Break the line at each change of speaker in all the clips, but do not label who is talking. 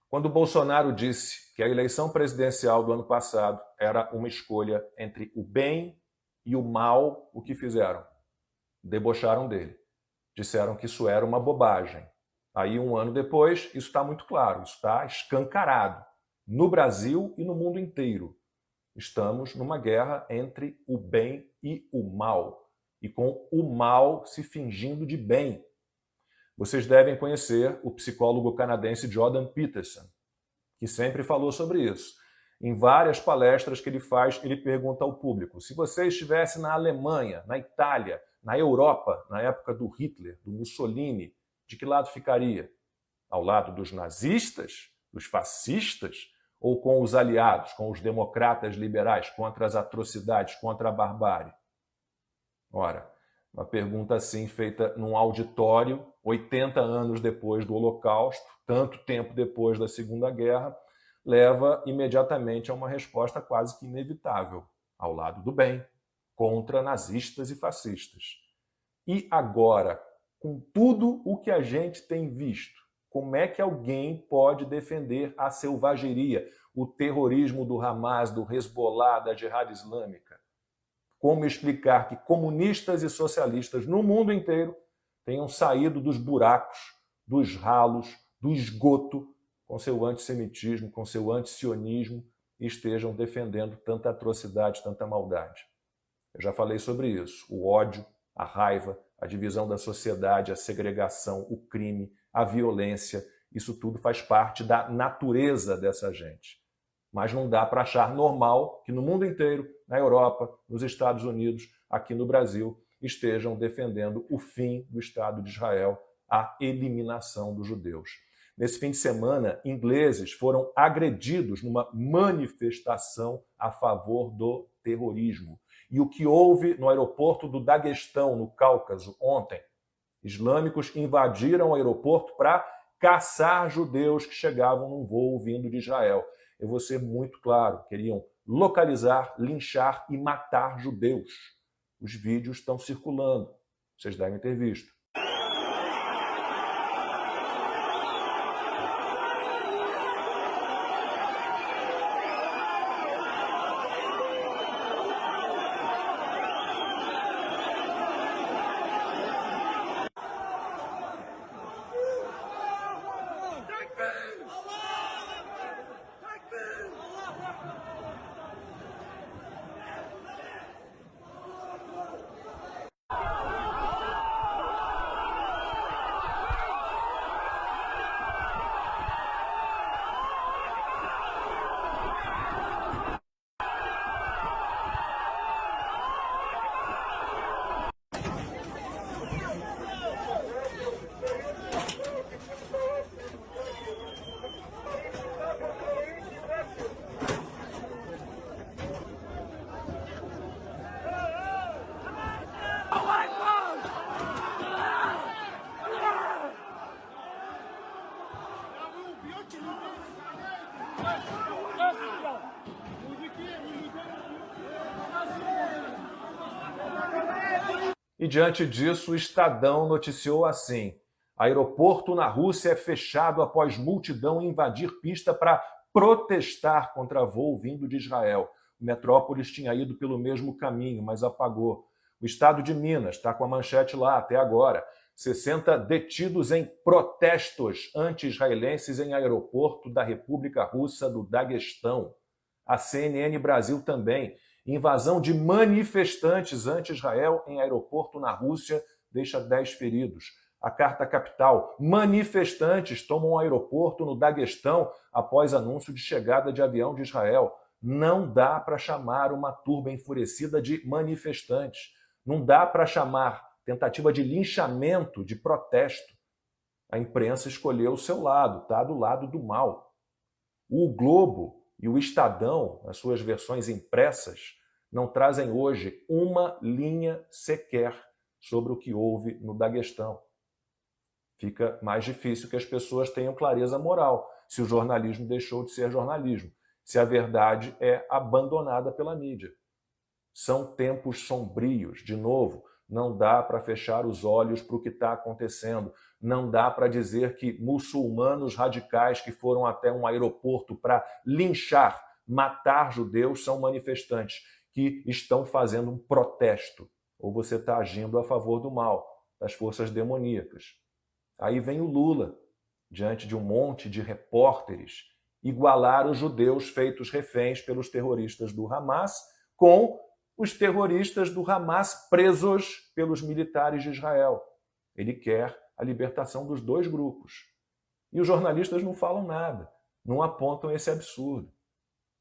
Quando Bolsonaro disse que a eleição presidencial do ano passado era uma escolha entre o bem e o mal, o que fizeram? Debocharam dele. Disseram que isso era uma bobagem. Aí, um ano depois, isso está muito claro, isso está escancarado. No Brasil e no mundo inteiro. Estamos numa guerra entre o bem e o mal. E com o mal se fingindo de bem. Vocês devem conhecer o psicólogo canadense Jordan Peterson, que sempre falou sobre isso. Em várias palestras que ele faz, ele pergunta ao público: se você estivesse na Alemanha, na Itália, na Europa, na época do Hitler, do Mussolini, de que lado ficaria? Ao lado dos nazistas, dos fascistas, ou com os aliados, com os democratas liberais, contra as atrocidades, contra a barbárie? Ora, uma pergunta assim feita num auditório, 80 anos depois do Holocausto, tanto tempo depois da Segunda Guerra, leva imediatamente a uma resposta quase que inevitável, ao lado do bem, contra nazistas e fascistas. E agora, com tudo o que a gente tem visto, como é que alguém pode defender a selvageria, o terrorismo do Hamas, do Hezbollah, da Jihad Islâmica? Como explicar que comunistas e socialistas no mundo inteiro tenham saído dos buracos, dos ralos, do esgoto, com seu antissemitismo, com seu antisionismo, e estejam defendendo tanta atrocidade, tanta maldade? Eu já falei sobre isso. O ódio, a raiva, a divisão da sociedade, a segregação, o crime, a violência, isso tudo faz parte da natureza dessa gente. Mas não dá para achar normal que no mundo inteiro, na Europa, nos Estados Unidos, aqui no Brasil, estejam defendendo o fim do Estado de Israel, a eliminação dos judeus. Nesse fim de semana, ingleses foram agredidos numa manifestação a favor do terrorismo. E o que houve no aeroporto do Daguestão, no Cáucaso, ontem? Islâmicos invadiram o aeroporto para caçar judeus que chegavam num voo vindo de Israel. Eu vou ser muito claro, queriam localizar, linchar e matar judeus. Os vídeos estão circulando, vocês devem ter visto. E diante disso, o Estadão noticiou assim: aeroporto na Rússia é fechado após multidão invadir pista para protestar contra voo vindo de Israel. O Metrópolis tinha ido pelo mesmo caminho, mas apagou. O estado de Minas está com a manchete lá até agora: 60 detidos em protestos anti-israelenses em aeroporto da República Russa do Daguestão. A CNN Brasil também: invasão de manifestantes anti-Israel em aeroporto na Rússia deixa 10 feridos. A Carta Capital: manifestantes tomam um aeroporto no Daguestão após anúncio de chegada de avião de Israel. Não dá para chamar uma turba enfurecida de manifestantes. Não dá para chamar tentativa de linchamento de protesto. A imprensa escolheu o seu lado, está do lado do mal. O Globo e o Estadão, nas suas versões impressas, não trazem hoje uma linha sequer sobre o que houve no Daguestão. Fica mais difícil que as pessoas tenham clareza moral, se o jornalismo deixou de ser jornalismo, se a verdade é abandonada pela mídia. São tempos sombrios, de novo, Não dá para fechar os olhos para o que está acontecendo. Não dá para dizer que muçulmanos radicais que foram até um aeroporto para linchar, matar judeus são manifestantes que estão fazendo um protesto. Ou você está agindo a favor do mal, das forças demoníacas. Aí vem o Lula, diante de um monte de repórteres, igualar os judeus feitos reféns pelos terroristas do Hamas com os terroristas do Hamas presos pelos militares de Israel. Ele quer a libertação dos dois grupos. E os jornalistas não falam nada, não apontam esse absurdo.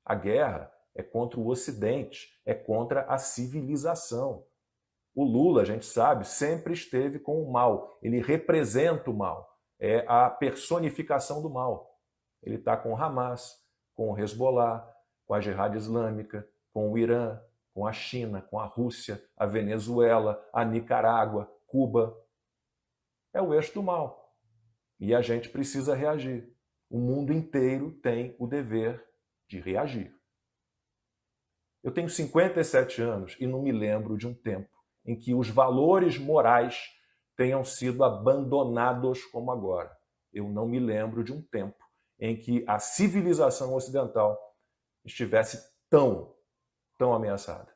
A guerra é contra o Ocidente, é contra a civilização. O Lula, a gente sabe, sempre esteve com o mal. Ele representa o mal. É a personificação do mal. Ele está com o Hamas, com o Hezbollah, com a Jihad Islâmica, com o Irã, com a China, com a Rússia, a Venezuela, a Nicarágua, Cuba. É o eixo do mal. E a gente precisa reagir. O mundo inteiro tem o dever de reagir. Eu tenho 57 anos e não me lembro de um tempo em que os valores morais tenham sido abandonados como agora. Eu não me lembro de um tempo em que a civilização ocidental estivesse tão ameaçada.